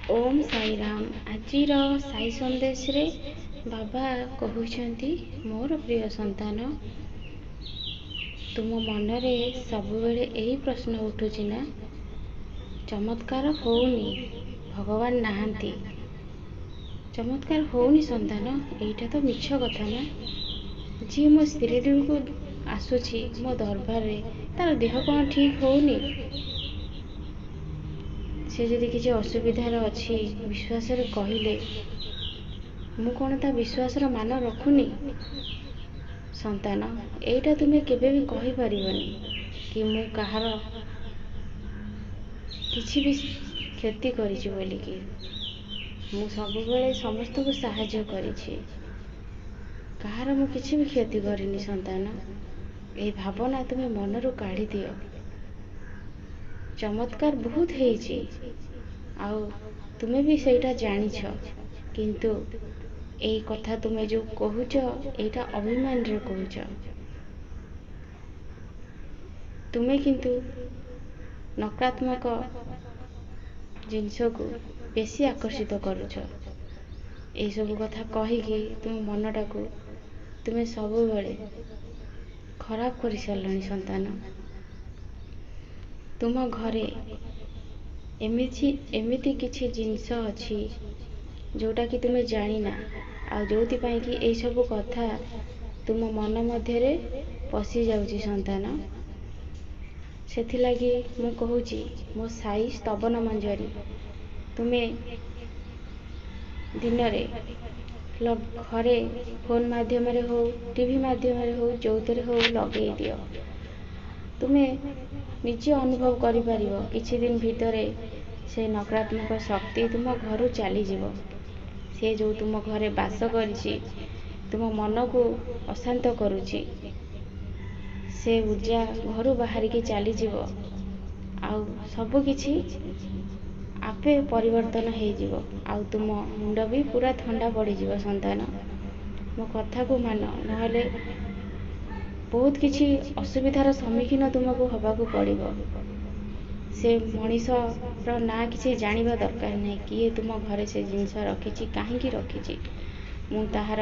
ओम साई राम। आजिर साई संदेश रे बाबा कहउछंती, मोर प्रिय संतान, तुम मनरे सबुबेले एही प्रश्न उठुछि ना, चमत्कार होउनी, भगवान नाहांती। चमत्कार होउनी संतान, एइटा तो मिछ कथा ना। जी मो स्त्री को आसुछि मो दरबार रे, तार देह कौन ठीक होउनी, से जदि किसी असुविधार अच्छी विश्वास रे कहिले, मु कौन ता विश्वास रो मान रखुनी। संतान, एइटा तुमे केबे भी कहि परिबनी कि मु कहार किछि भी क्षति करिछि बोली कि। मु सबुबेले समस्त को सहाय्य करिछि, कहार मु किछि भी क्षति करिनि। संतान, एई भावना तुमे मनरु काढ़ी दियो। चमत्कार बहुत हेइछि, आउ तुमे भी सेटा जानिछ, किंतु एई कथा तुमे जो कहूच, एटा अभिमान रे कहूच। तुमे किंतु नकारात्मक जिनस को बेसी आकर्षित करुछ। एई सब कथा कहिकी तुम मनटा को तुमे सबुबेले खराब करि सारलणी। संतान, तुम घरे एमिति किछि जिनस अछि जोटा कि तुमे जानी ना, आ जोथि पई कि एई सब कथा तुम मन मध्य रे पसी जाउछि। संतान, सेथि लागि मु कहूछि, मो साई स्तवन मंजरी, तुमे दिन रे घरे फोन माध्यम रे हो, टीवी माध्यम रे हो, जोथरे हो लगे दियो। तुमे निजे अनुभव करि परिबो, किछि दिन भितरे से नकारात्मक शक्ति तुम घरु चली जीवो। से जो तुम घरे बास करिछि, तुम मन को अशांत करुछि, से ऊर्जा घरु बाहर की चली जीवो। आउ सब किछि आपे परिवर्तन हे जीवो, आउ तुम मुंड भी पूरा ठंडा पड़ी जीवो। संतान, मो कथा को मान, नहले बहुत किछि असुविधार सम्मुखीन तुमको हबाकू पड़िबो। से मनीष रो ना किछि जानिबा दरकार नै, किए तुम घरे से जिनस रखिछि, काहेकि रखिछि। मु ताहार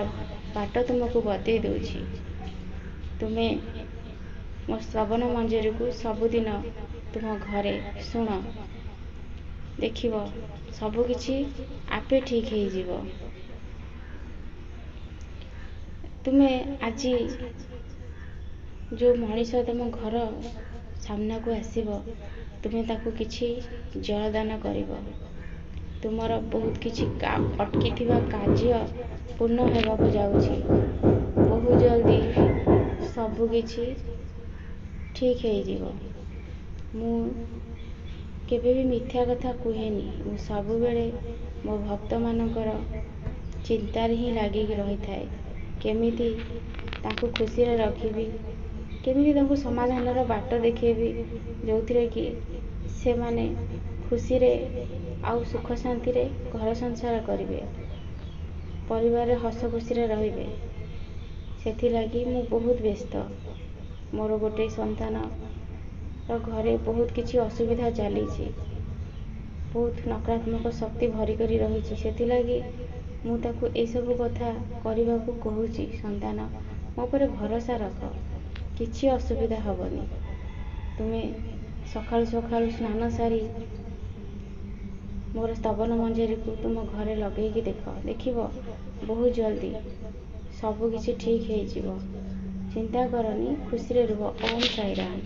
बाट तुमको बतै दउछि। तुमे मो श्रवण मंजरी को सबुदिन तुम घरे सुन, देखिबो सब किछि आपे ठीक हे जीवो। तुमे आजी जो मनीष तुम घर सामना को आसीबो, तुमे ताकू किछि जलदान करिबो। तुमर बहुत किछि अटकी थिबा कार्य पूर्ण हेबा को जाउछि। बहुत जल्दी सब किछि ठीक हे जीवो। मु केबे भी मिथ्या कथा कुहेनी। मु सबु बेले मो भक्त मानकर चिंता रे ही लागी रही थाए, केमिति ताकू खुशी रे रखिबी, केमिति ताकू समाधान रो बाट देखेबी, जोथिरे कि से माने खुशी रे आउ सुख शांति रे घर संसार करिवे, परिवार रे हस खुशी रे रहिबे। सेथि लागि मु बहुत व्यस्त। मोर गोटे संतान रो घरे बहुत किछि असुविधा चलीछि, बहुत नकारात्मक शक्ति भरी करी रहिछि। सेथि लागि मु ताकू ए सब कथा करिबा को कहूछि। संतान, मो पर भरोसा रख, किछि असुविधा हबनी। तुमे सकाळु सकाळु स्नान सारी मोर स्तवन मंजरी को तुम घरे लगे कि देखिबो बहुत जल्दी सब किछि ठीक हे जीवो। चिंता करनी, खुशी रे रुह। ओम साई राम।